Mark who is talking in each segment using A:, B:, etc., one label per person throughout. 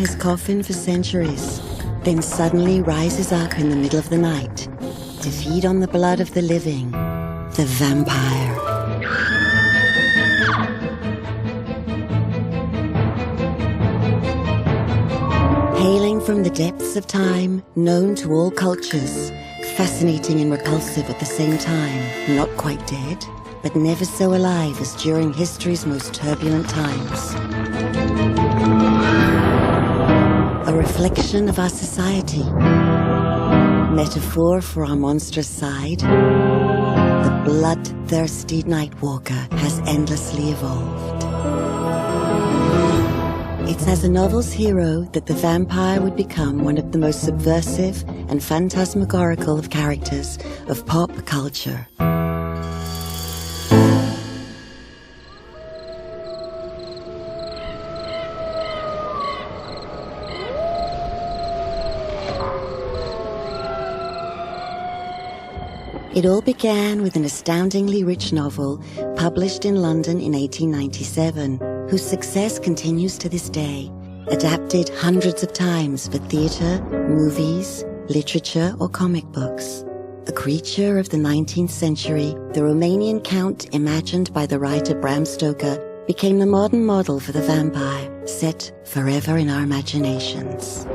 A: his coffin for centuries, then suddenly rises up in the middle of the night to feed on the blood of the living, the vampire. Hailing from the depths of time, known to all cultures, fascinating and repulsive at the same time, not quite dead, but never so alive as during history's most turbulent times. A reflection of our society, metaphor for our monstrous side, the bloodthirsty nightwalker has endlessly evolved. It's as a novel's hero that the vampire would become one of the most subversive and phantasmagorical of characters of pop culture. It all began with an astoundingly rich novel published in London in 1897, whose success continues to this day, adapted hundreds of times for theatre, movies, literature, or comic books. A creature of the 19th century, the Romanian count imagined by the writer Bram Stoker became the modern model for the vampire, set forever in our imaginations.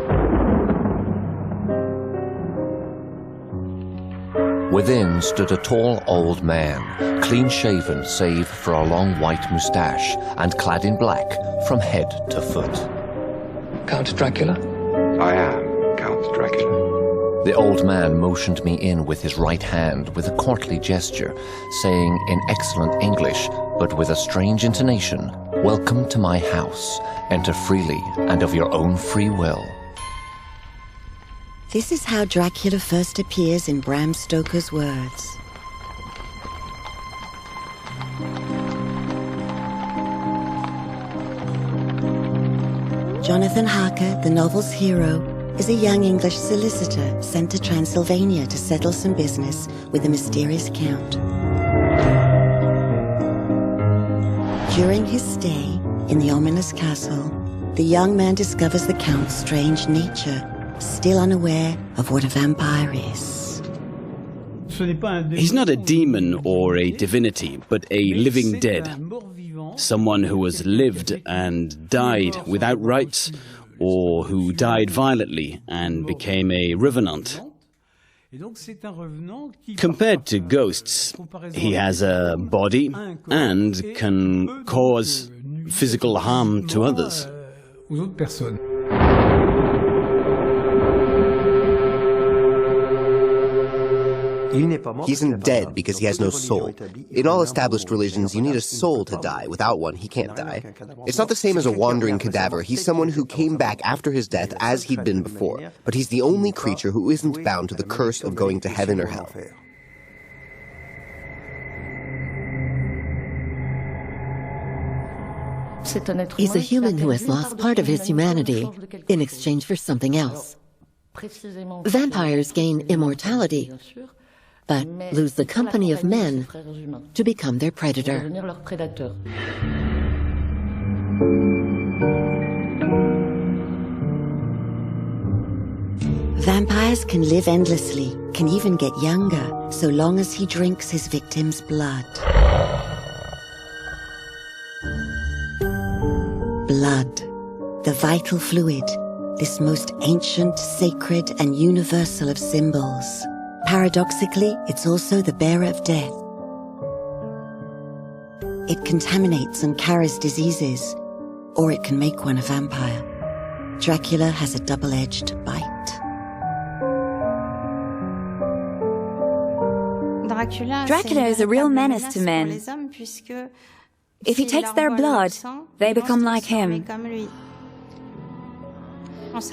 B: Within stood a tall old man, clean-shaven save for a long white moustache, and clad in black from head to foot.
C: Count Dracula?
D: I am Count Dracula.
B: The old man motioned me in with his right hand with a courtly gesture, saying in excellent English, but with a strange intonation, "Welcome to my house. Enter freely and of your own free will."
A: This is how Dracula first appears in Bram Stoker's words. Jonathan Harker, the novel's hero, is a young English solicitor sent to Transylvania to settle some business with a mysterious count. During his stay in the ominous castle, the young man discovers the count's strange nature, still unaware of what a vampire is.
E: He's not a demon or a divinity, but a living dead. Someone who has lived and died without rights, or who died violently and became a revenant. Compared to ghosts, he has a body and can cause physical harm to others.
F: He isn't dead because he has no soul. In all established religions, you need a soul to die. Without one, he can't die. It's not the same as a wandering cadaver. He's someone who came back after his death as he'd been before. But he's the only creature who isn't bound to the curse of going to heaven or hell.
G: He's a human who has lost part of his humanity in exchange for something else. Vampires gain immortality, but lose the company of men to become their predator.
A: Vampires can live endlessly, can even get younger, so long as he drinks his victim's blood. Blood, the vital fluid, this most ancient, sacred, and universal of symbols. Paradoxically, it's also the bearer of death. It contaminates and carries diseases, or it can make one a vampire. Dracula has a double-edged bite.
H: Dracula is a real menace to men. If he takes their blood, they become like him.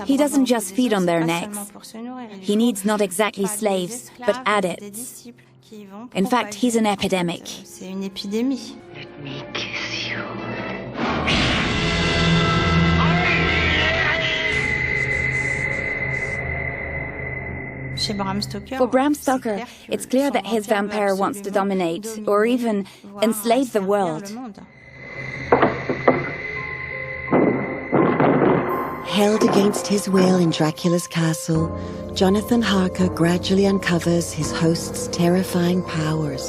H: He doesn't just feed on their necks. He needs not exactly slaves, but adepts. In fact, he's an epidemic. For Bram Stoker, it's clear that his vampire wants to dominate, or even enslave the world.
A: Held against his will in Dracula's castle, Jonathan Harker gradually uncovers his host's terrifying powers.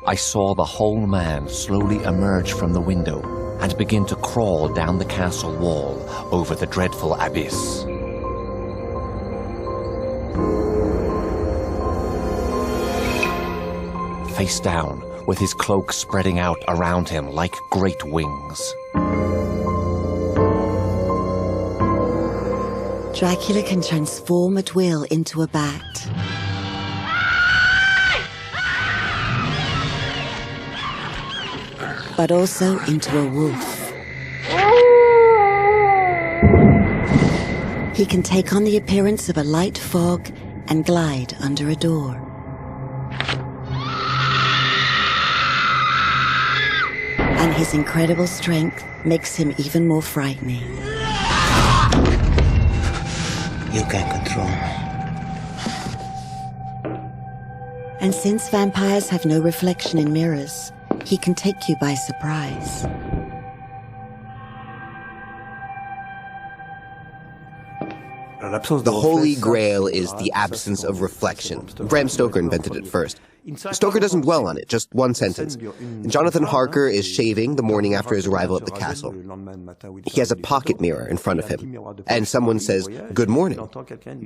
B: I saw the whole man slowly emerge from the window and begin to crawl down the castle wall over the dreadful abyss. Face down, with his cloak spreading out around him like great wings.
A: Dracula can transform at will into a bat. But also into a wolf. He can take on the appearance of a light fog and glide under a door. And his incredible strength makes him even more frightening.
I: You can control me.
A: And since vampires have no reflection in mirrors, he can take you by surprise.
F: The Holy Grail is the absence of reflection. Bram Stoker invented it first. Stoker doesn't dwell on it, just one sentence. Jonathan Harker is shaving the morning after his arrival at the castle. He has a pocket mirror in front of him, and someone says, "Good morning."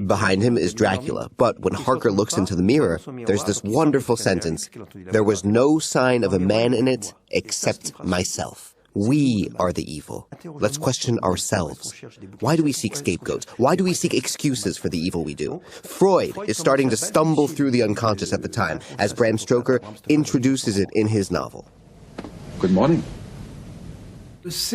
F: Behind him is Dracula, but when Harker looks into the mirror, there's this wonderful sentence, "There was no sign of a man in it except myself." We are the evil. Let's question ourselves. Why do we seek scapegoats? Why do we seek excuses for the evil we do? Freud is starting to stumble through the unconscious at the time, as Bram Stoker introduces it in his novel.
D: Good morning.
E: It's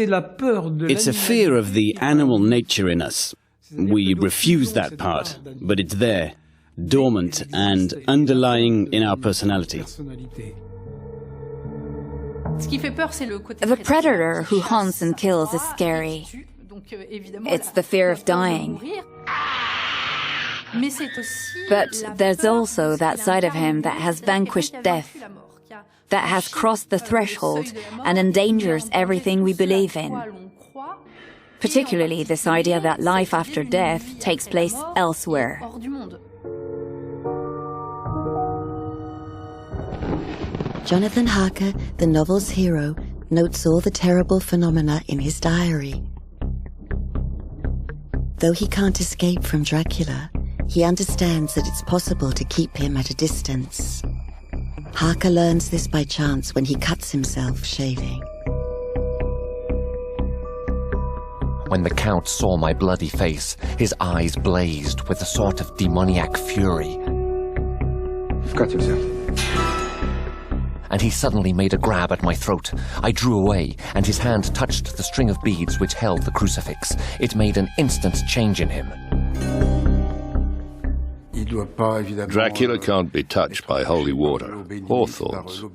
E: a fear of the animal nature in us. We refuse that part, but it's there, dormant and underlying in our personality.
H: The predator who haunts and kills is scary. It's the fear of dying. But there's also that side of him that has vanquished death, that has crossed the threshold and endangers everything we believe in. Particularly this idea that life after death takes place elsewhere.
A: Jonathan Harker, the novel's hero, notes all the terrible phenomena in his diary. Though he can't escape from Dracula, he understands that it's possible to keep him at a distance. Harker learns this by chance when he cuts himself shaving.
B: When the Count saw my bloody face, his eyes blazed with a sort of demoniac fury.
D: You've cut yourself.
B: And he suddenly made a grab at my throat. I drew away, and his hand touched the string of beads which held the crucifix. It made an instant change in him.
J: Dracula can't be touched by holy water, or thorns,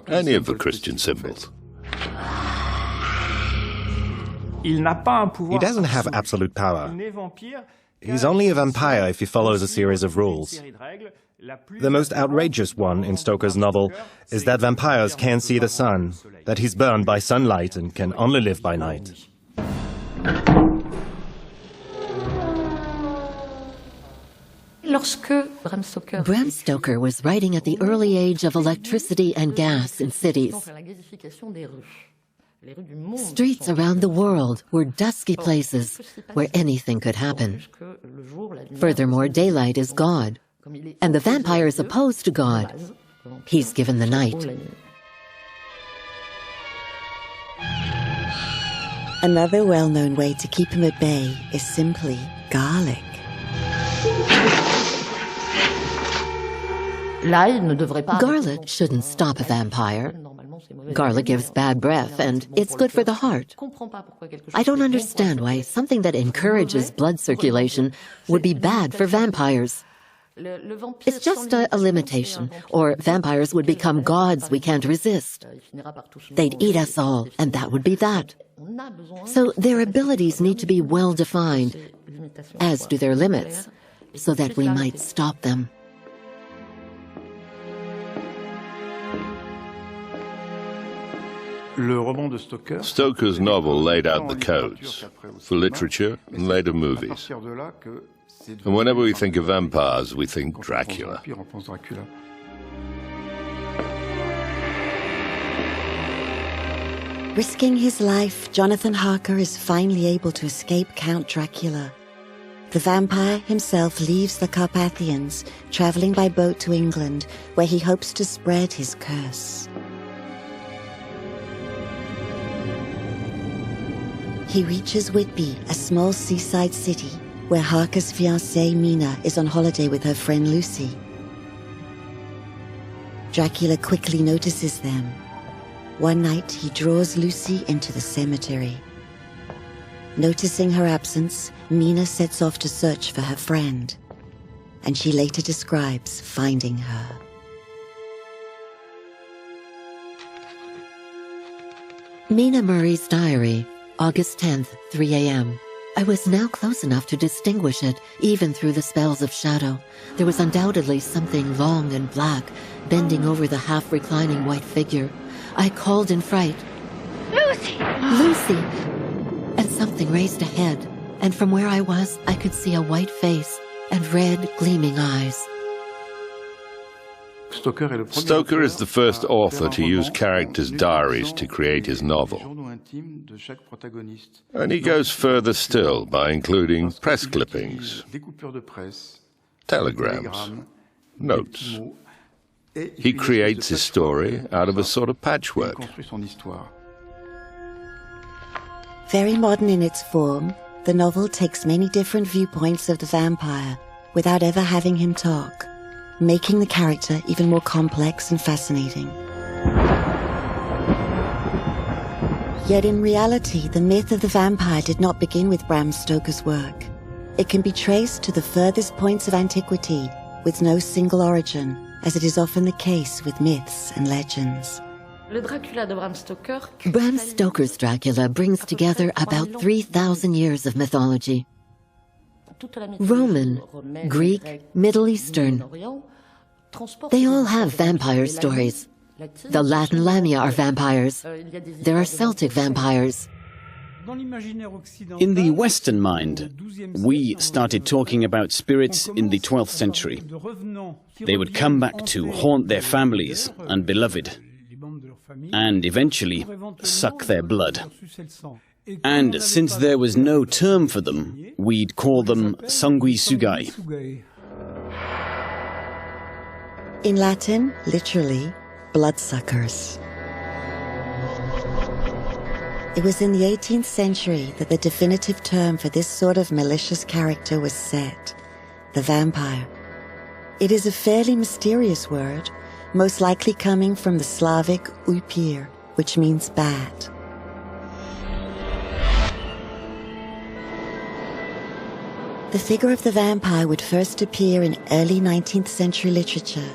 J: any of the Christian symbols.
K: He doesn't have absolute power. He's only a vampire if he follows a series of rules. The most outrageous one in Stoker's novel is that vampires can't see the sun, that he's burned by sunlight and can only live by night.
G: Bram Stoker was writing at the early age of electricity and gas in cities. Streets around the world were dusky places where anything could happen. Furthermore, daylight is God, and the vampire is opposed to God. He's given the night.
A: Another well-known way to keep him at bay is simply garlic.
G: Garlic shouldn't stop a vampire. Garlic gives bad breath, and it's good for the heart. I don't understand why something that encourages blood circulation would be bad for vampires. It's just a limitation, or vampires would become gods we can't resist. They'd eat us all, and that would be that. So their abilities need to be well defined, as do their limits, so that we might stop them.
J: Stoker's novel laid out the codes for literature and later movies. And whenever we think of vampires, we think Dracula.
A: Risking his life, Jonathan Harker is finally able to escape Count Dracula. The vampire himself leaves the Carpathians, traveling by boat to England, where he hopes to spread his curse. He reaches Whitby, a small seaside city, where Harker's fiancée Mina is on holiday with her friend Lucy. Dracula quickly notices them. One night, he draws Lucy into the cemetery. Noticing her absence, Mina sets off to search for her friend, and she later describes finding her.
G: Mina Murray's diary, August 10th, 3 a.m. I was now close enough to distinguish it, even through the spells of shadow. There was undoubtedly something long and black, bending over the half-reclining white figure. I called in fright, "Lucy! Lucy!" And something raised a head, and from where I was, I could see a white face and red, gleaming eyes.
J: Stoker is the first author to use characters' diaries to create his novel. And he goes further still by including press clippings, telegrams, notes. He creates his story out of a sort of patchwork.
A: Very modern in its form, the novel takes many different viewpoints of the vampire without ever having him talk, making the character even more complex and fascinating. Yet in reality, the myth of the vampire did not begin with Bram Stoker's work. It can be traced to the furthest points of antiquity with no single origin, as it is often the case with myths and legends.
G: Bram Stoker's Dracula brings together about 3,000 years of mythology. Roman, Greek, Middle Eastern. They all have vampire stories. The Latin Lamia are vampires. There are Celtic vampires.
E: In the Western mind, we started talking about spirits in the 12th century. They would come back to haunt their families and beloved, and eventually suck their blood. And since there was no term for them, we'd call them sanguisugae.
A: In Latin, literally, bloodsuckers. It was in the 18th century that the definitive term for this sort of malicious character was set, the vampire. It is a fairly mysterious word, most likely coming from the Slavic upir, which means bad. The figure of the vampire would first appear in early 19th century literature,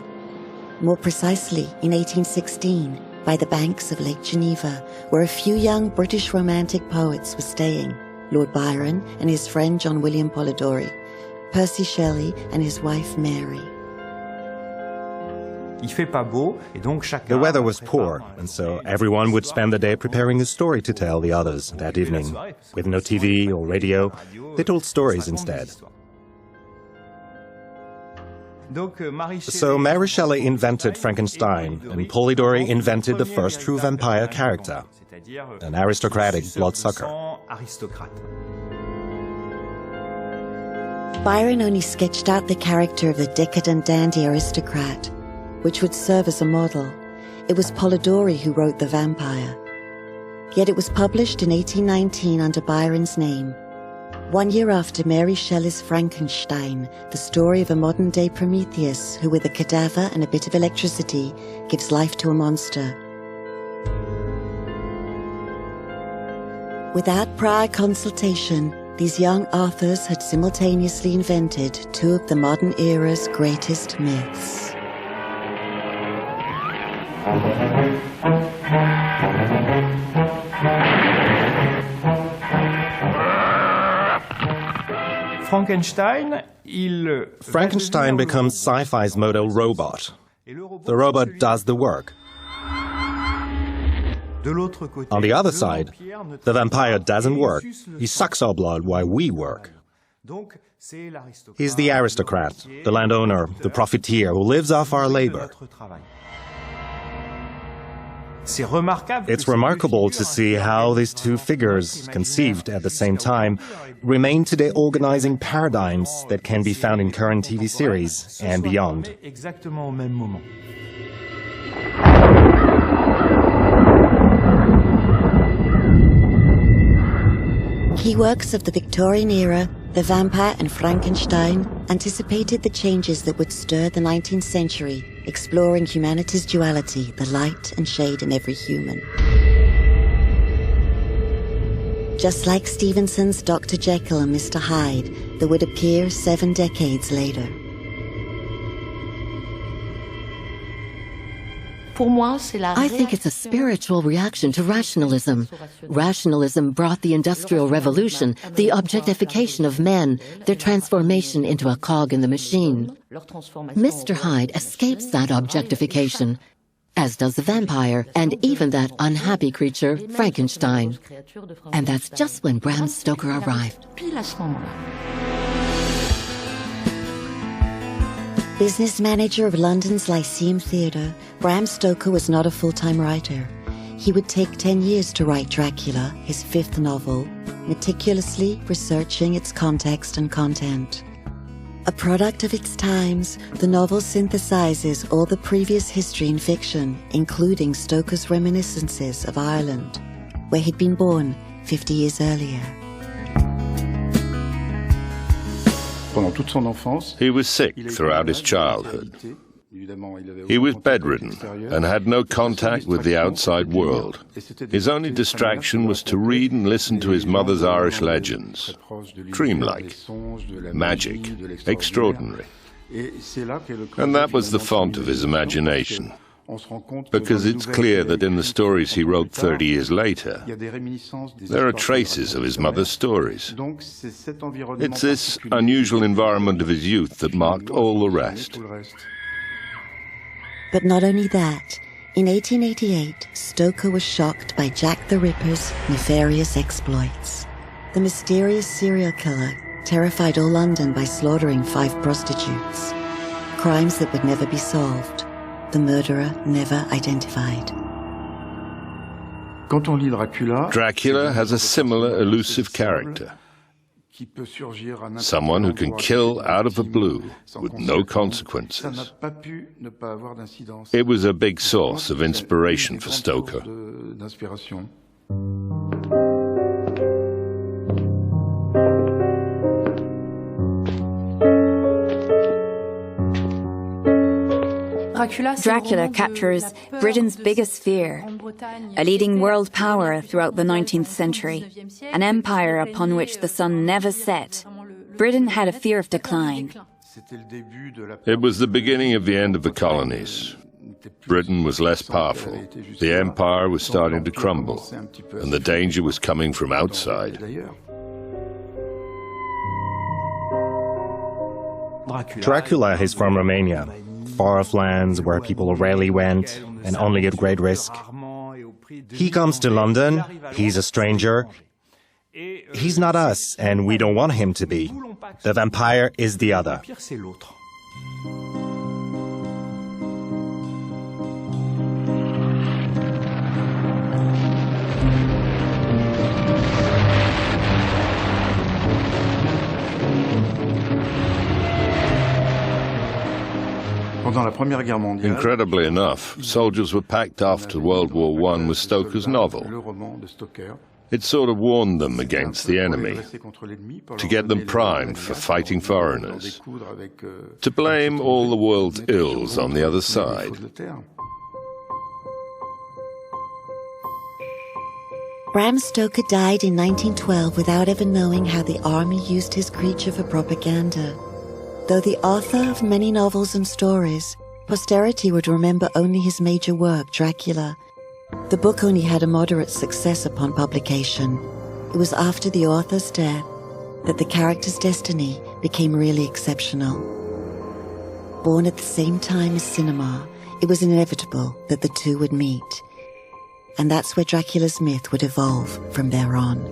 A: more precisely in 1816, by the banks of Lake Geneva, where a few young British romantic poets were staying, Lord Byron and his friend John William Polidori, Percy Shelley and his wife Mary.
K: The weather was poor, and so everyone would spend the day preparing a story to tell the others that evening. With no TV or radio, they told stories instead. So Mary Shelley invented Frankenstein, and Polidori invented the first true vampire character, an aristocratic bloodsucker.
A: Byron only sketched out the character of the decadent dandy aristocrat, which would serve as a model. It was Polidori who wrote The Vampire. Yet it was published in 1819 under Byron's name, 1 year after Mary Shelley's Frankenstein, the story of a modern-day Prometheus who, with a cadaver and a bit of electricity, gives life to a monster. Without prior consultation, these young authors had simultaneously invented two of the modern era's greatest myths.
K: Frankenstein becomes sci-fi's model robot. The robot does the work. On the other side, the vampire doesn't work. He sucks our blood while we work. He's the aristocrat, the landowner, the profiteer who lives off our labor. It's remarkable to see how these two figures, conceived at the same time, remain today organizing paradigms that can be found in current TV series and beyond.
A: Key works of the Victorian era, The Vampire and Frankenstein, anticipated the changes that would stir the 19th century, exploring humanity's duality, the light and shade in every human. Just like Stevenson's Dr. Jekyll and Mr. Hyde, that would appear 7 decades later.
G: I think it's a spiritual reaction to rationalism. Rationalism brought the Industrial Revolution, the objectification of men, their transformation into a cog in the machine. Mr. Hyde escapes that objectification, as does the vampire, and even that unhappy creature, Frankenstein. And that's just when Bram Stoker arrived.
A: Business manager of London's Lyceum Theatre, Bram Stoker was not a full-time writer. He would take 10 years to write Dracula, his 5th novel, meticulously researching its context and content. A product of its times, the novel synthesizes all the previous history in fiction, including Stoker's reminiscences of Ireland, where he'd been born 50 years earlier.
J: He was sick throughout his childhood. He was bedridden and had no contact with the outside world. His only distraction was to read and listen to his mother's Irish legends. Dreamlike, magic, extraordinary. And that was the font of his imagination. Because it's clear that in the stories he wrote 30 years later, there are traces of his mother's stories. It's this unusual environment of his youth that marked all the rest.
A: But not only that, in 1888, Stoker was shocked by Jack the Ripper's nefarious exploits. The mysterious serial killer terrified all London by slaughtering 5 prostitutes. Crimes that would never be solved. The murderer never identified.
J: Dracula has a similar elusive character. Someone who can kill out of the blue with no consequences. It was a big source of inspiration for Stoker.
H: Dracula captures Britain's biggest fear, a leading world power throughout the 19th century, an empire upon which the sun never set. Britain had a fear of decline.
J: It was the beginning of the end of the colonies. Britain was less powerful. The empire was starting to crumble, and the danger was coming from outside.
K: Dracula is from Romania, far-off lands where people rarely went and only at great risk. He comes to London, he's a stranger. He's not us, and we don't want him to be. The vampire is the other.
J: Incredibly enough, soldiers were packed after World War I with Stoker's novel. It sort of warned them against the enemy, to get them primed for fighting foreigners, to blame all the world's ills on the other side.
A: Bram Stoker died in 1912 without ever knowing how the army used his creature for propaganda. Though the author of many novels and stories, posterity would remember only his major work, Dracula. The book only had a moderate success upon publication. It was after the author's death that the character's destiny became really exceptional. Born at the same time as cinema, it was inevitable that the two would meet. and that's where Dracula's myth would evolve from there on.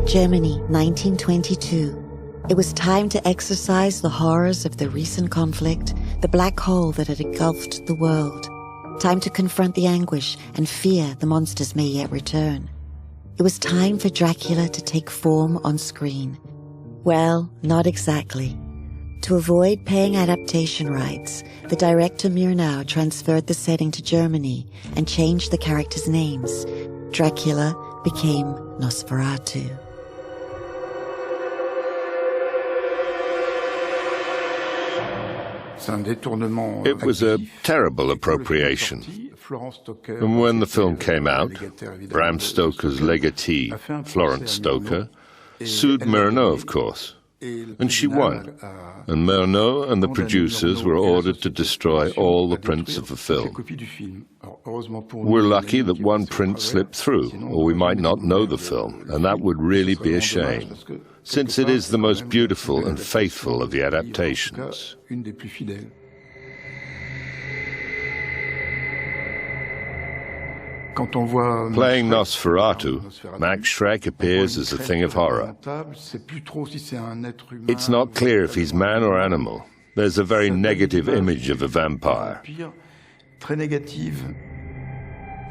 A: Germany, 1922. It was time to exorcise the horrors of the recent conflict, the black hole that had engulfed the world. Time to confront the anguish and fear the monsters may yet return. It was time for Dracula to take form on screen. Well, not exactly. To avoid paying adaptation rights, the director Murnau transferred the setting to Germany and changed the characters' names. Dracula became Nosferatu.
J: It was a terrible appropriation. And when the film came out, Bram Stoker's legatee, Florence Stoker, sued Murnau, of course. And she won. And Murnau and the producers were ordered to destroy all the prints of the film. We're lucky that one print slipped through, or we might not know the film, and that would really be a shame, since it is the most beautiful and faithful of the adaptations. Playing Nosferatu, Max Schreck appears as a thing of horror. It's not clear if he's man or animal. There's a very negative image of a vampire.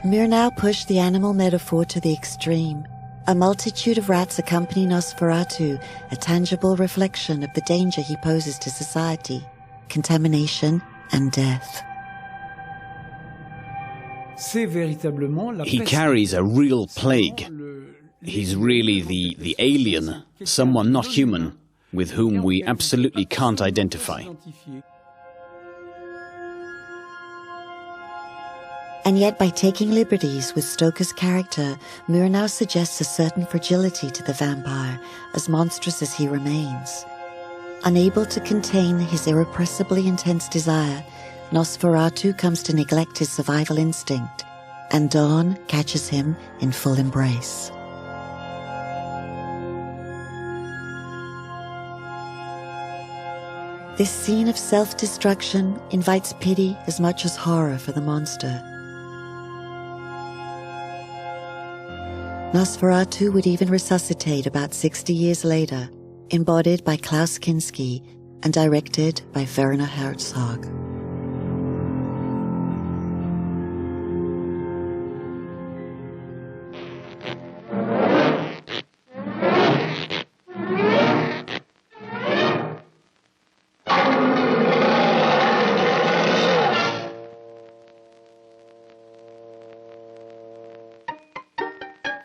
A: Murnau pushed the animal metaphor to the extreme. A multitude of rats accompany Nosferatu, a tangible reflection of the danger he poses to society, contamination and death.
E: He carries a real plague. He's really the alien, someone not human, with whom we absolutely can't identify.
A: And yet, by taking liberties with Stoker's character, Murnau suggests a certain fragility to the vampire, as monstrous as he remains. Unable to contain his irrepressibly intense desire, Nosferatu comes to neglect his survival instinct, and dawn catches him in full embrace. This scene of self-destruction invites pity as much as horror for the monster. Nosferatu would even resuscitate about 60 years later, embodied by Klaus Kinski and directed by Werner Herzog.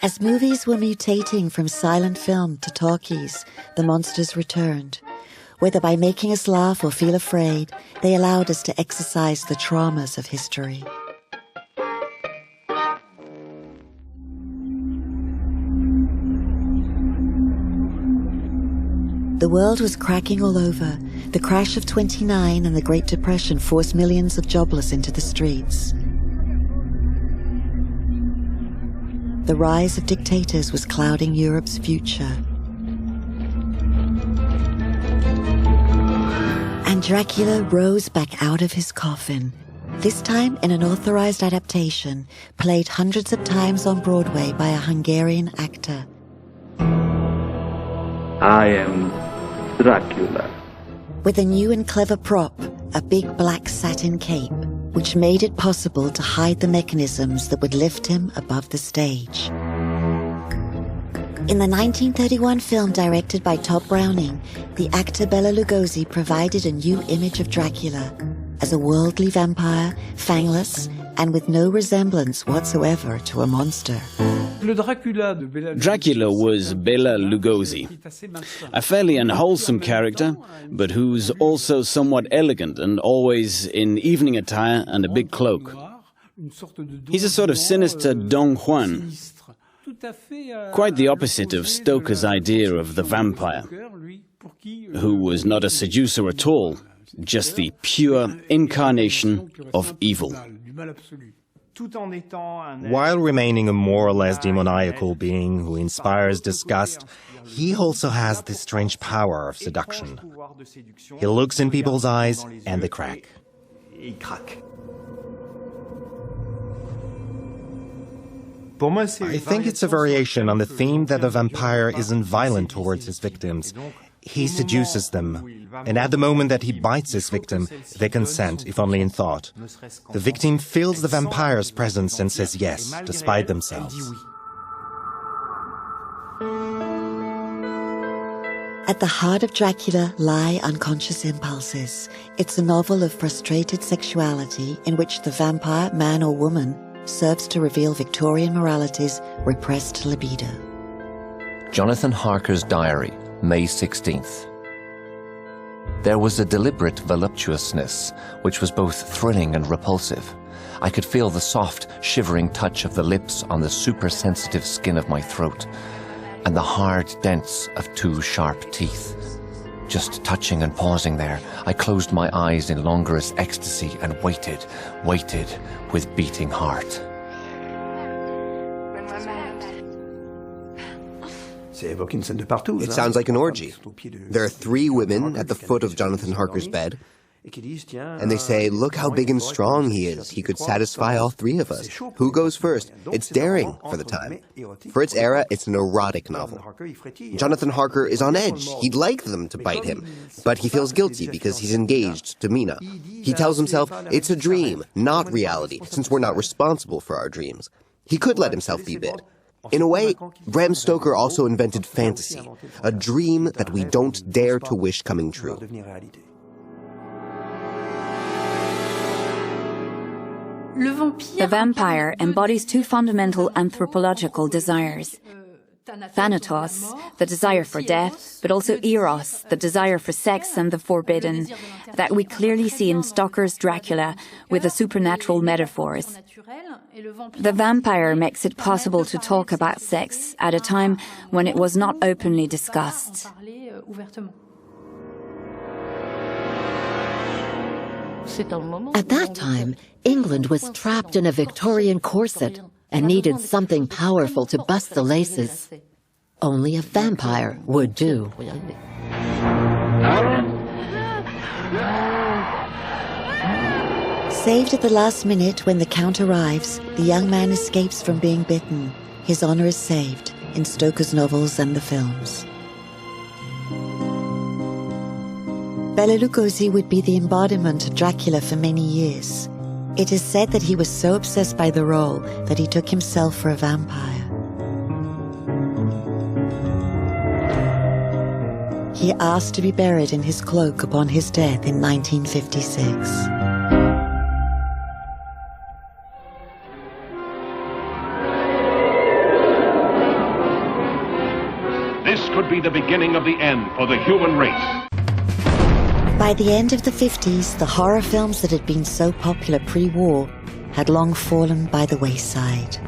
A: As movies were mutating from silent film to talkies, the monsters returned. Whether by making us laugh or feel afraid, they allowed us to exercise the traumas of history. The world was cracking all over. The crash of '29 and the Great Depression forced millions of jobless into the streets. The rise of dictators was clouding Europe's future. And Dracula rose back out of his coffin, this time in an authorized adaptation, played hundreds of times on Broadway by a Hungarian actor.
L: I am Dracula.
A: With a new and clever prop, a big black satin cape, which made it possible to hide the mechanisms that would lift him above the stage. In the 1931 film directed by Todd Browning, the actor Bela Lugosi provided a new image of Dracula as a worldly vampire, fangless, and with no resemblance whatsoever to a monster.
E: Dracula was Bela Lugosi, a fairly unwholesome character, but who's also somewhat elegant and always in evening attire and a big cloak. He's a sort of sinister Don Juan, quite the opposite of Stoker's idea of the vampire, who was not a seducer at all, just the pure incarnation of evil.
K: While remaining a more or less demoniacal being who inspires disgust, he also has this strange power of seduction. He looks in people's eyes and they crack. I think it's a variation on the theme that the vampire isn't violent towards his victims. He seduces them, and at the moment that he bites his victim, they consent, if only in thought. The victim feels the vampire's presence and says yes, despite themselves.
A: At the heart of Dracula lie unconscious impulses. It's a novel of frustrated sexuality in which the vampire, man or woman, serves to reveal Victorian morality's repressed libido.
B: Jonathan Harker's diary, May 16th. There was a deliberate voluptuousness which was both thrilling and repulsive. I could feel the soft, shivering touch of the lips on the super-sensitive skin of my throat, and the hard dents of two sharp teeth. Just touching and pausing there, I closed my eyes in languorous ecstasy and waited with beating heart.
F: It sounds like an orgy. There are 3 women at the foot of Jonathan Harker's bed, and they say, look how big and strong he is. He could satisfy all 3 of us. Who goes first? It's daring for the time. For its era, it's an erotic novel. Jonathan Harker is on edge. He'd like them to bite him, but he feels guilty because he's engaged to Mina. He tells himself it's a dream, not reality, since we're not responsible for our dreams. He could let himself be bit. In a way, Bram Stoker also invented fantasy, a dream that we don't dare to wish coming true.
H: The vampire embodies 2 fundamental anthropological desires. Thanatos, the desire for death, but also Eros, the desire for sex and the forbidden, that we clearly see in Stoker's Dracula with the supernatural metaphors. The vampire makes it possible to talk about sex at a time when it was not openly discussed.
G: At that time, England was trapped in a Victorian corset and needed something powerful to bust the laces. Only a vampire would do.
A: Saved at the last minute when the Count arrives, the young man escapes from being bitten. His honor is saved in Stoker's novels and the films. Bela Lugosi would be the embodiment of Dracula for many years. It is said that he was so obsessed by the role that he took himself for a vampire. He asked to be buried in his cloak upon his death in 1956.
M: This could be the beginning of the end for the human race.
A: By the end of the 50s, the horror films that had been so popular pre-war had long fallen by the wayside.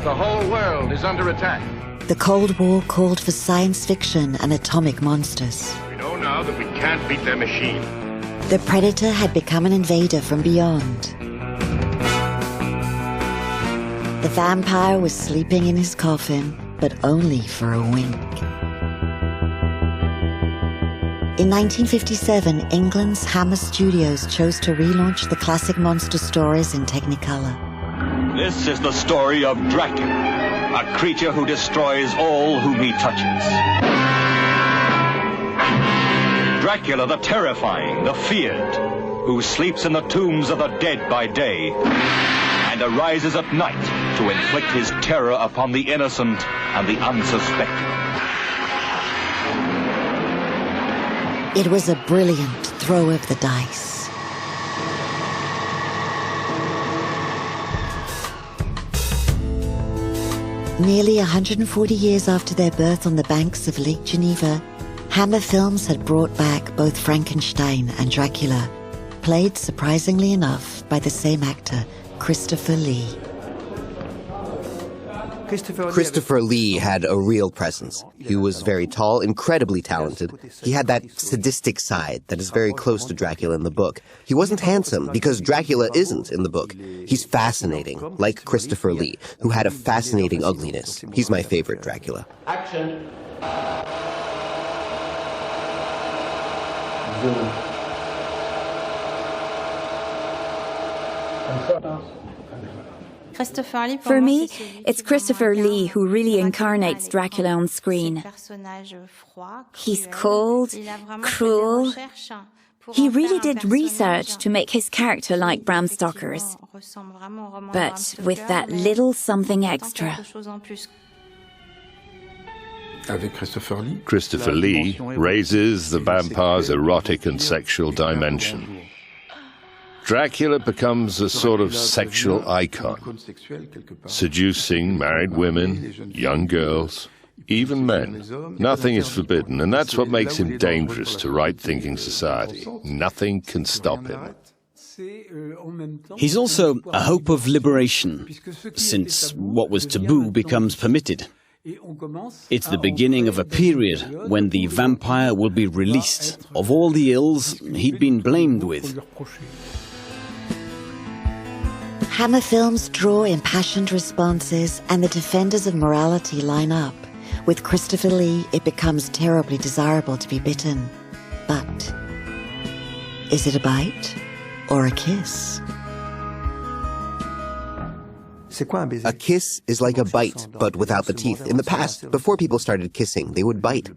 M: The whole world is under attack.
A: The Cold War called for science fiction and atomic monsters.
M: We know now that we can't beat their machine.
A: The Predator had become an invader from beyond. The vampire was sleeping in his coffin, but only for a wink. In 1957, England's Hammer Studios chose to relaunch the classic monster stories in Technicolor.
N: This is the story of Dracula, a creature who destroys all whom he touches. Dracula the terrifying, the feared, who sleeps in the tombs of the dead by day and arises at night to inflict his terror upon the innocent and the unsuspecting.
A: It was a brilliant throw of the dice. Nearly 140 years after their birth on the banks of Lake Geneva, Hammer Films had brought back both Frankenstein and Dracula, played surprisingly enough by the same actor, Christopher Lee.
F: Christopher Lee had a real presence. He was very tall, incredibly talented. He had that sadistic side that is very close to Dracula in the book. He wasn't handsome, because Dracula isn't in the book. He's fascinating, like Christopher Lee, who had a fascinating ugliness. He's my favorite Dracula.
L: Action.
H: For me, it's Christopher Lee who really incarnates Dracula on screen. He's cold, cruel. He really did research to make his character like Bram Stoker's, but with that little something extra.
J: Christopher Lee raises the vampire's erotic and sexual dimension. Dracula becomes a sort of sexual icon, seducing married women, young girls, even men. Nothing is forbidden, and that's what makes him dangerous to right-thinking society. Nothing can stop him.
E: He's also a hope of liberation, since what was taboo becomes permitted. It's the beginning of a period when the vampire will be released of all the ills he'd been blamed with.
A: Hammer films draw impassioned responses, and the defenders of morality line up. With Christopher Lee, it becomes terribly desirable to be bitten. But is it a bite or a kiss?
F: A kiss is like a bite, but without the teeth. In the past, before people started kissing, they would bite.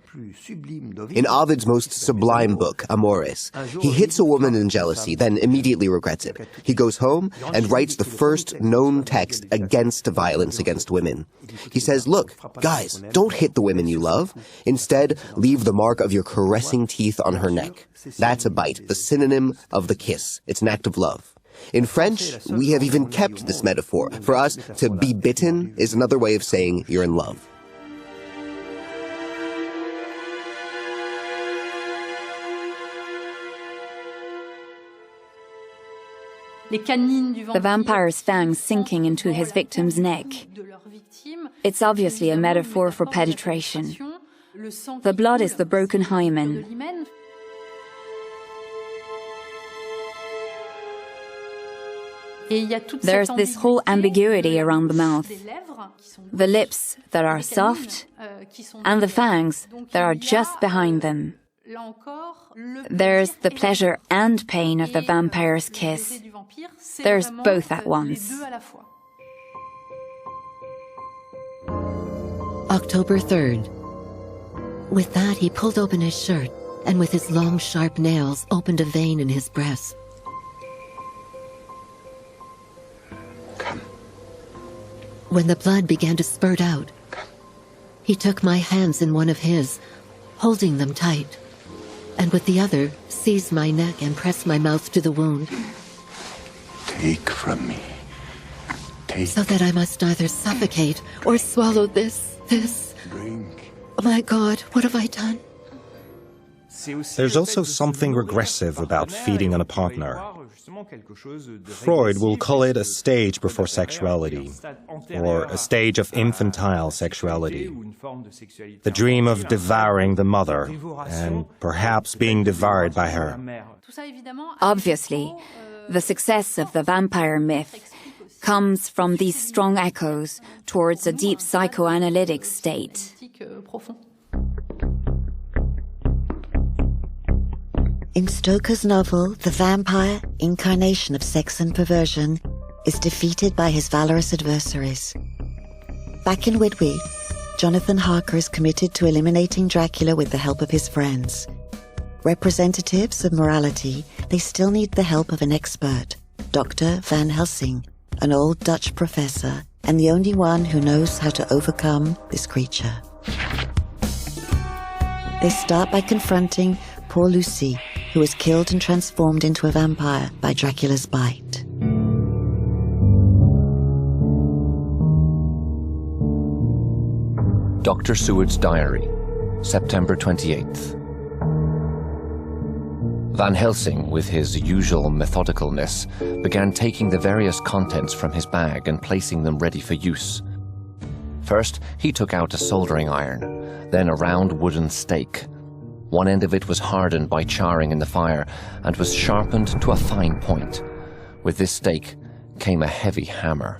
F: In Ovid's most sublime book, Amores, he hits a woman in jealousy, then immediately regrets it. He goes home and writes the first known text against violence against women. He says, look, guys, don't hit the women you love. Instead, leave the mark of your caressing teeth on her neck. That's a bite, the synonym of the kiss. It's an act of love. In French, we have even kept this metaphor. For us, to be bitten is another way of saying you're in love.
H: The vampire's fangs sinking into his victim's neck. It's obviously a metaphor for penetration. The blood is the broken hymen. There's this whole ambiguity around the mouth. The lips that are soft, and the fangs that are just behind them. There's the pleasure and pain of the vampire's kiss. There's both at once.
G: October 3rd. With that, he pulled open his shirt, and with his long, sharp nails, opened a vein in his breast. When the blood began to spurt out, he took my hands in one of his, holding them tight, and with the other seized my neck and pressed my mouth to the wound.
I: Take from me. Take.
G: So that I must either suffocate or swallow this.
I: Drink.
G: Oh my God, what have I done?
K: There's also something regressive about feeding on a partner. Freud will call it a stage before sexuality, or a stage of infantile sexuality. The dream of devouring the mother, and perhaps being devoured by her.
H: Obviously, the success of the vampire myth comes from these strong echoes towards a deep psychoanalytic state.
A: In Stoker's novel, the vampire, incarnation of sex and perversion, is defeated by his valorous adversaries. Back in Whitby, Jonathan Harker is committed to eliminating Dracula with the help of his friends. Representatives of morality, they still need the help of an expert, Dr. Van Helsing, an old Dutch professor, and the only one who knows how to overcome this creature. They start by confronting poor Lucy, who was killed and transformed into a vampire by Dracula's bite.
B: Dr. Seward's Diary, September 28th. Van Helsing, with his usual methodicalness, began taking the various contents from his bag and placing them ready for use. First, he took out a soldering iron, then a round wooden stake. One end of it was hardened by charring in the fire and was sharpened to a fine point. With this stake came a heavy hammer.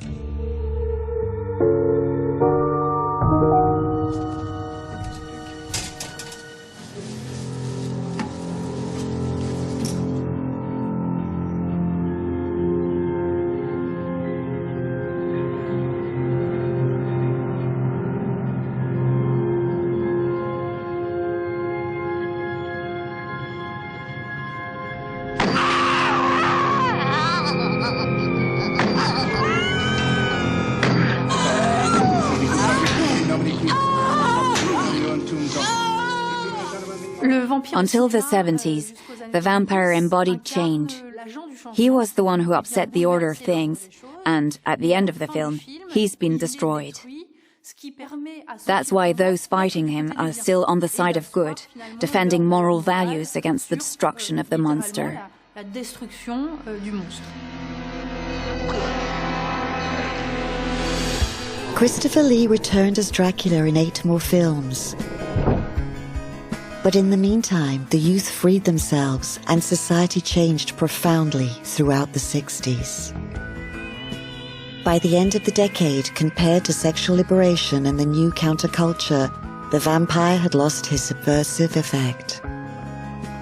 H: Until the 70s, the vampire embodied change. He was the one who upset the order of things, and at the end of the film, he's been destroyed. That's why those fighting him are still on the side of good, defending moral values against the destruction of the monster.
A: Christopher Lee returned as Dracula in 8 more films. But in the meantime, the youth freed themselves and society changed profoundly throughout the 60s. By the end of the decade, compared to sexual liberation and the new counterculture, the vampire had lost his subversive effect.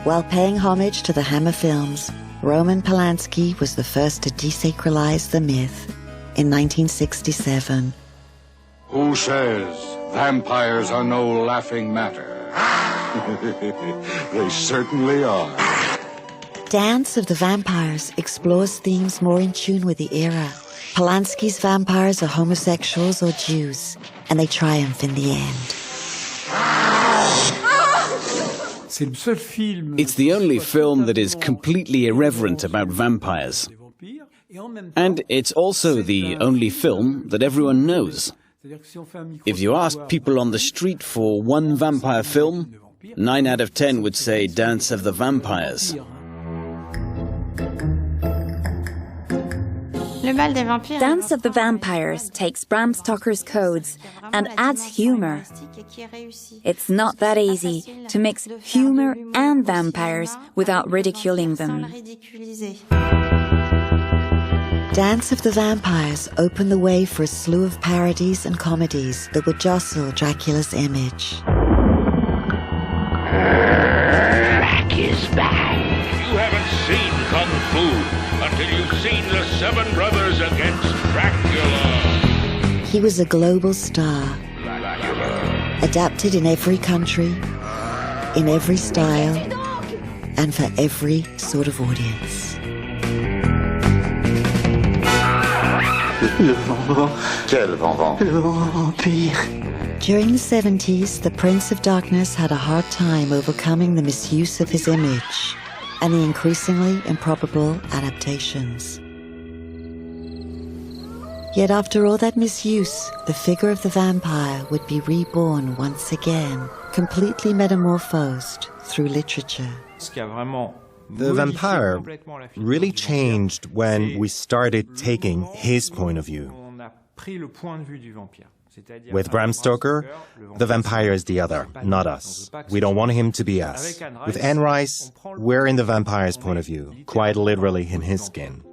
A: While paying homage to the Hammer films, Roman Polanski was the first to desacralize the myth in 1967.
I: Who says vampires are no laughing matter? They certainly are.
A: Dance of the Vampires explores themes more in tune with the era. Polanski's vampires are homosexuals or Jews, and they triumph in the end.
E: It's the only film that is completely irreverent about vampires. And it's also the only film that everyone knows. If you ask people on the street for one vampire film, 9 out of 10 would say Dance of the Vampires.
H: Dance of the Vampires takes Bram Stoker's codes and adds humor. It's not that easy to mix humor and vampires without ridiculing them.
A: Dance of the Vampires opened the way for a slew of parodies and comedies that would jostle Dracula's image.
M: Is back. You haven't seen Kung Fu until you've seen the 7 Brothers against Dracula.
A: He was a global star, adapted in every country, in every style, and for every sort of audience.
I: Le vampire. Quel vampire? Le vampire.
A: During the 70s, the Prince of Darkness had a hard time overcoming the misuse of his image and the increasingly improbable adaptations. Yet after all that misuse, the figure of the vampire would be reborn once again, completely metamorphosed through literature.
K: The vampire really changed when we started taking his point of view. With Bram Stoker, the vampire is the other, not us. We don't want him to be us. With Anne Rice, we're in the vampire's point of view, quite literally in his skin.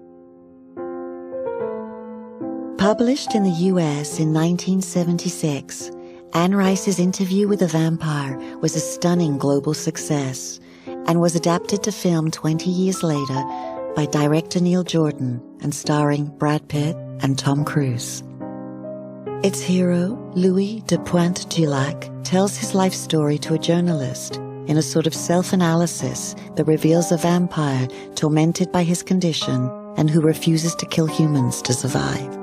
A: Published in the US in 1976, Anne Rice's Interview with the Vampire was a stunning global success and was adapted to film 20 years later by director Neil Jordan and starring Brad Pitt and Tom Cruise. Its hero, Louis de Pointe-du-Lac, tells his life story to a journalist in a sort of self-analysis that reveals a vampire tormented by his condition and who refuses to kill humans to survive.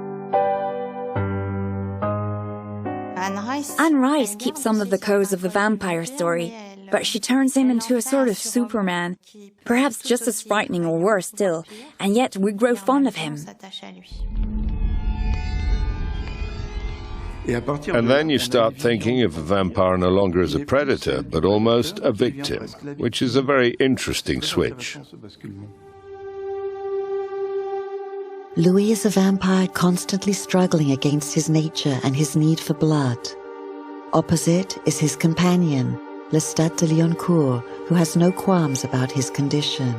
H: Anne Rice keeps some of the codes of the vampire story, but she turns him into a sort of Superman, perhaps just as frightening or worse still, and yet we grow fond of him.
J: And then you start thinking of the vampire no longer as a predator, but almost a victim, which is a very interesting switch.
A: Louis is a vampire constantly struggling against his nature and his need for blood. Opposite is his companion, Lestat de Lioncourt, who has no qualms about his condition.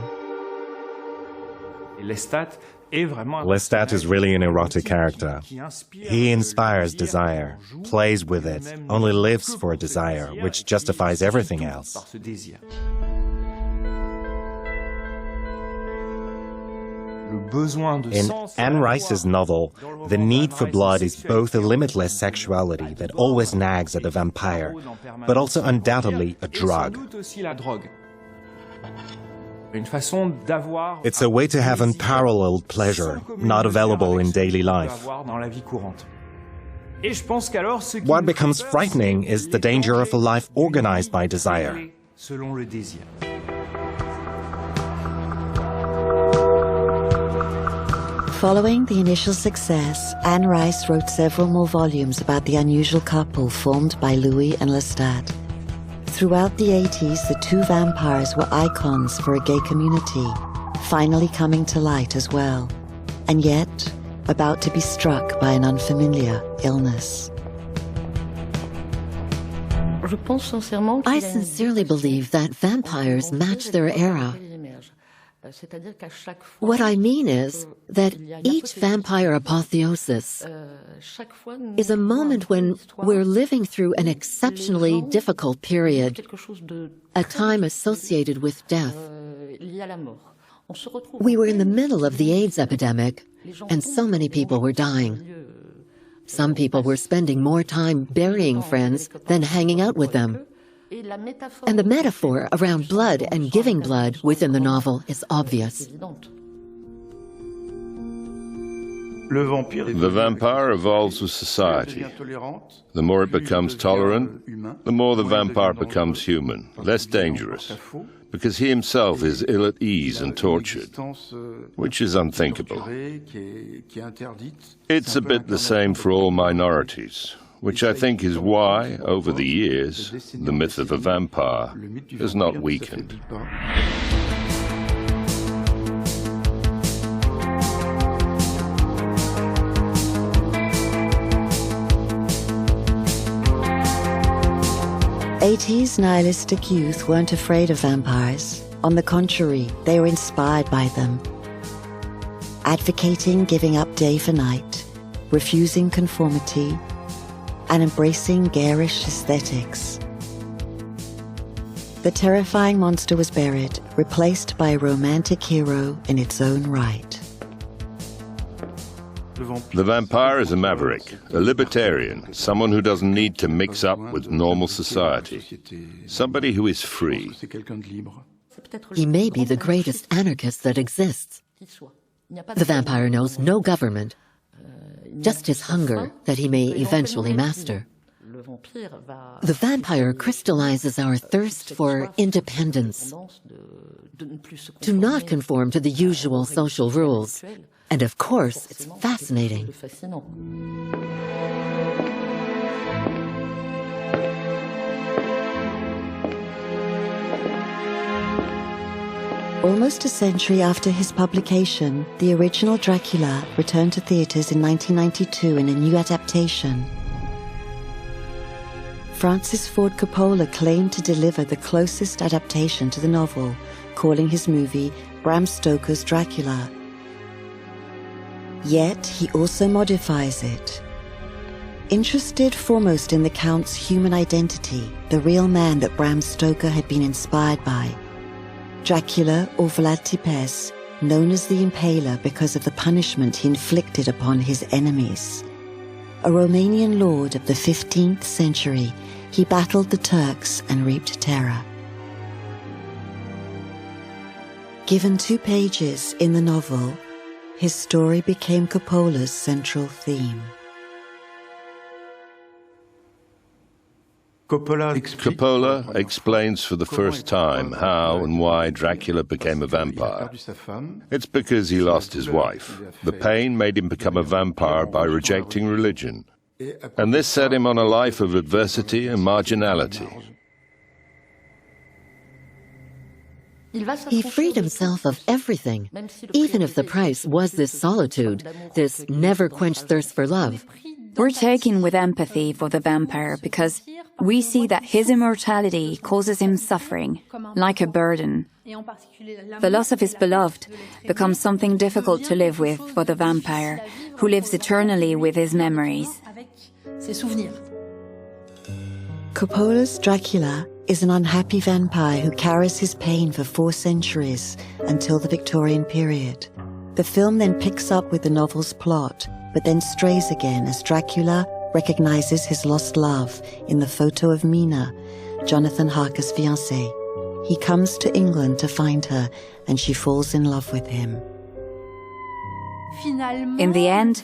K: Lestat is really an erotic character. He inspires desire, plays with it, only lives for desire, which justifies everything else. In Anne Rice's novel, the need for blood is both a limitless sexuality that always nags at the vampire, but also undoubtedly a drug. It's a way to have unparalleled pleasure, not available in daily life. What becomes frightening is the danger of a life organized by desire.
A: Following the initial success, Anne Rice wrote several more volumes about the unusual couple formed by Louis and Lestat. Throughout the 80s, the two vampires were icons for a gay community, finally coming to light as well, and yet about to be struck by an unfamiliar illness.
G: I sincerely believe that vampires match their era. What I mean is that each vampire apotheosis is a moment when we're living through an exceptionally difficult period, a time associated with death. We were in the middle of the AIDS epidemic, and so many people were dying. Some people were spending more time burying friends than hanging out with them. And the metaphor around blood and giving blood within the novel is obvious.
J: The vampire evolves with society. The more it becomes tolerant, the more the vampire becomes human, less dangerous, because he himself is ill at ease and tortured, which is unthinkable. It's a bit the same for all minorities, which I think is why, over the years, the myth of a vampire has not weakened.
A: '80s nihilistic youth weren't afraid of vampires. On the contrary, they were inspired by them. Advocating giving up day for night, refusing conformity, and embracing garish aesthetics. The terrifying monster was buried, replaced by a romantic hero in its own right.
J: The vampire is a maverick, a libertarian, someone who doesn't need to mix up with normal society, somebody who is free.
G: He may be the greatest anarchist that exists. The vampire knows no government, just his hunger that he may eventually master. The vampire crystallizes our thirst for independence, to not conform to the usual social rules. And of course, it's fascinating.
A: Almost a century after his publication, the original Dracula returned to theaters in 1992 in a new adaptation. Francis Ford Coppola claimed to deliver the closest adaptation to the novel, calling his movie Bram Stoker's Dracula. Yet he also modifies it. Interested foremost in the Count's human identity, the real man that Bram Stoker had been inspired by, Dracula, or Vlad Tepes, known as the Impaler because of the punishment he inflicted upon his enemies. A Romanian lord of the 15th century, he battled the Turks and reaped terror. Given 2 pages in the novel, his story became Coppola's central theme.
J: Coppola explains for the first time how and why Dracula became a vampire. It's because he lost his wife. The pain made him become a vampire by rejecting religion. And this set him on a life of adversity and marginality.
G: He freed himself of everything, even if the price was this solitude, this never-quenched thirst for love.
H: We're taken with empathy for the vampire because we see that his immortality causes him suffering, like a burden. The loss of his beloved becomes something difficult to live with for the vampire, who lives eternally with his memories.
A: Coppola's Dracula is an unhappy vampire who carries his pain for 4 centuries until the Victorian period. The film then picks up with the novel's plot, but then strays again as Dracula recognizes his lost love in the photo of Mina, Jonathan Harker's fiancée. He comes to England to find her, and she falls in love with him.
H: In the end,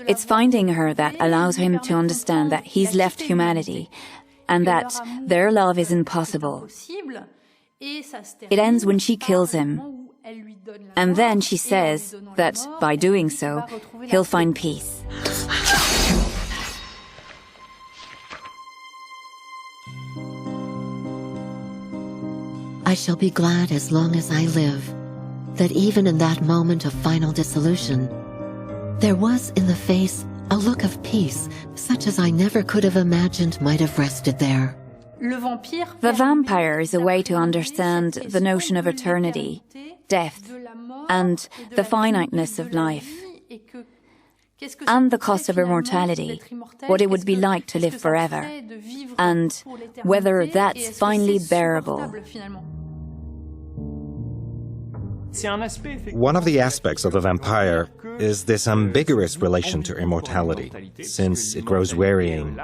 H: it's finding her that allows him to understand that he's left humanity and that their love is impossible. It ends when she kills him. And then she says that by doing so, he'll find peace.
G: I shall be glad as long as I live, that even in that moment of final dissolution, there was in the face a look of peace such as I never could have imagined might have rested there.
H: The vampire is a way to understand the notion of eternity, death, and the finiteness of life, and the cost of immortality, what it would be like to live forever, and whether that's finally bearable.
K: One of the aspects of the vampire is this ambiguous relation to immortality, since it grows wearying.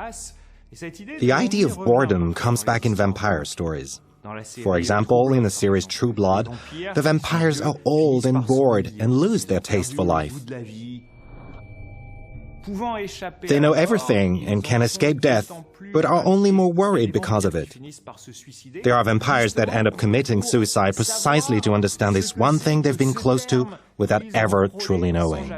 K: The idea of boredom comes back in vampire stories. For example, in the series True Blood, the vampires are old and bored and lose their taste for life. They know everything and can escape death, but are only more worried because of it. There are vampires that end up committing suicide precisely to understand this one thing they've been close to without ever truly knowing.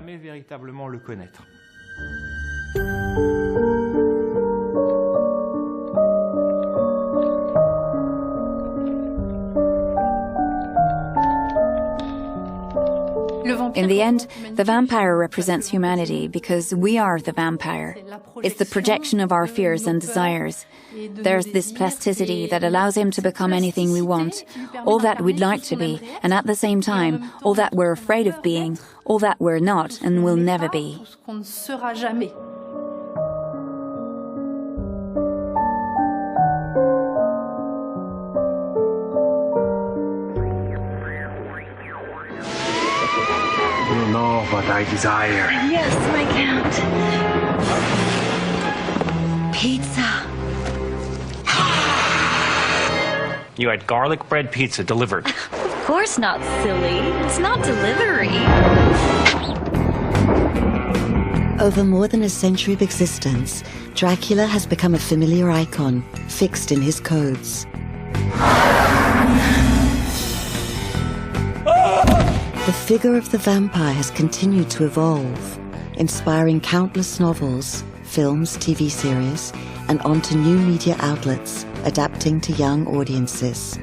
H: In the end, the vampire represents humanity because we are the vampire. It's the projection of our fears and desires. There's this plasticity that allows him to become anything we want, all that we'd like to be, and at the same time, all that we're afraid of being, all that we're not and will never be.
L: You know what I desire.
O: Yes, my count. Pizza.
P: You had garlic bread pizza delivered.
O: Of course not, silly. It's not delivery.
A: Over more than a century of existence, Dracula has become a familiar icon, fixed in his codes. The figure of the vampire has continued to evolve, inspiring countless novels, films, TV series, and onto new media outlets, adapting to young audiences.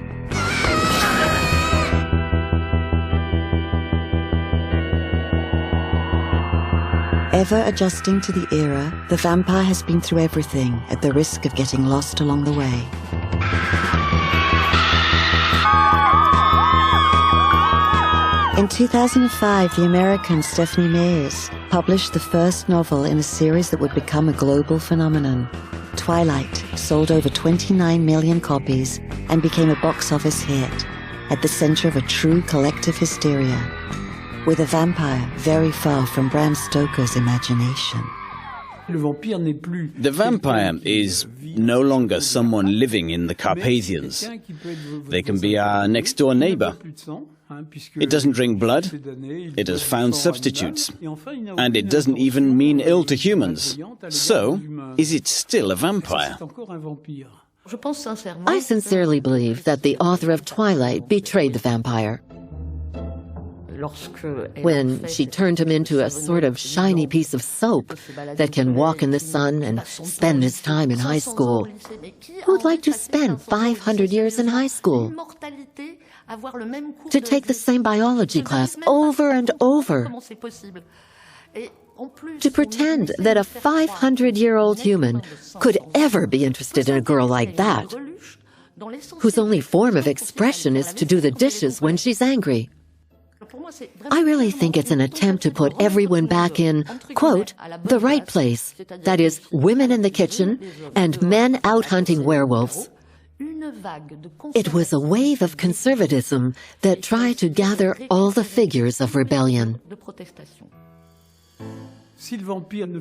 A: Ever adjusting to the era, the vampire has been through everything at the risk of getting lost along the way. In 2005, the American Stephanie Meyers published the first novel in a series that would become a global phenomenon. Twilight sold over 29 million copies and became a box office hit, at the center of a true collective hysteria, with a vampire very far from Bram Stoker's imagination.
E: The vampire is no longer someone living in the Carpathians. They can be our next-door neighbor. It doesn't drink blood, it has found substitutes, and it doesn't even mean ill to humans. So, is it still a vampire?
G: I sincerely believe that the author of Twilight betrayed the vampire. When she turned him into a sort of shiny piece of soap that can walk in the sun and spend his time in high school. Who would like to spend 500 years in high school? To take the same biology class over and over. To pretend that a 500-year-old human could ever be interested in a girl like that, whose only form of expression is to do the dishes when she's angry. I really think it's an attempt to put everyone back in, quote, the right place. That is, women in the kitchen and men out hunting werewolves. It was a wave of conservatism that tried to gather all the figures of rebellion.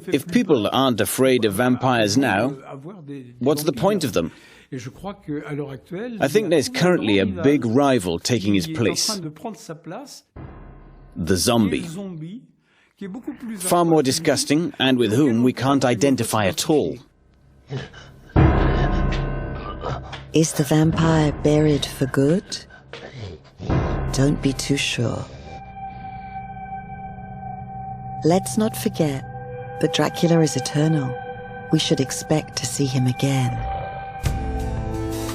E: If people aren't afraid of vampires now, what's the point of them? I think there's currently a big rival taking his place. The zombie. Far more disgusting, and with whom we can't identify at all.
A: Is the vampire buried for good? Don't be too sure. Let's not forget that Dracula is eternal. We should expect to see him again.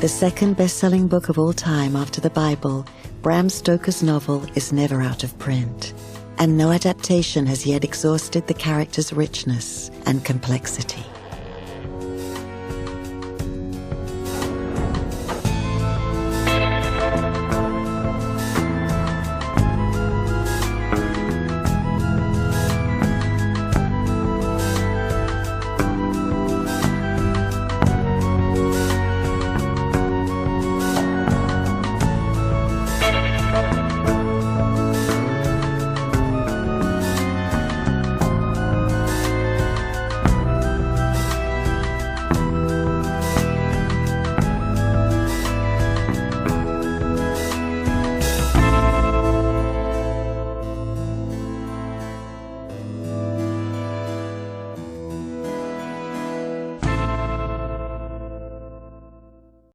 A: The second best-selling book of all time after the Bible, Bram Stoker's novel is never out of print, and no adaptation has yet exhausted the character's richness and complexity.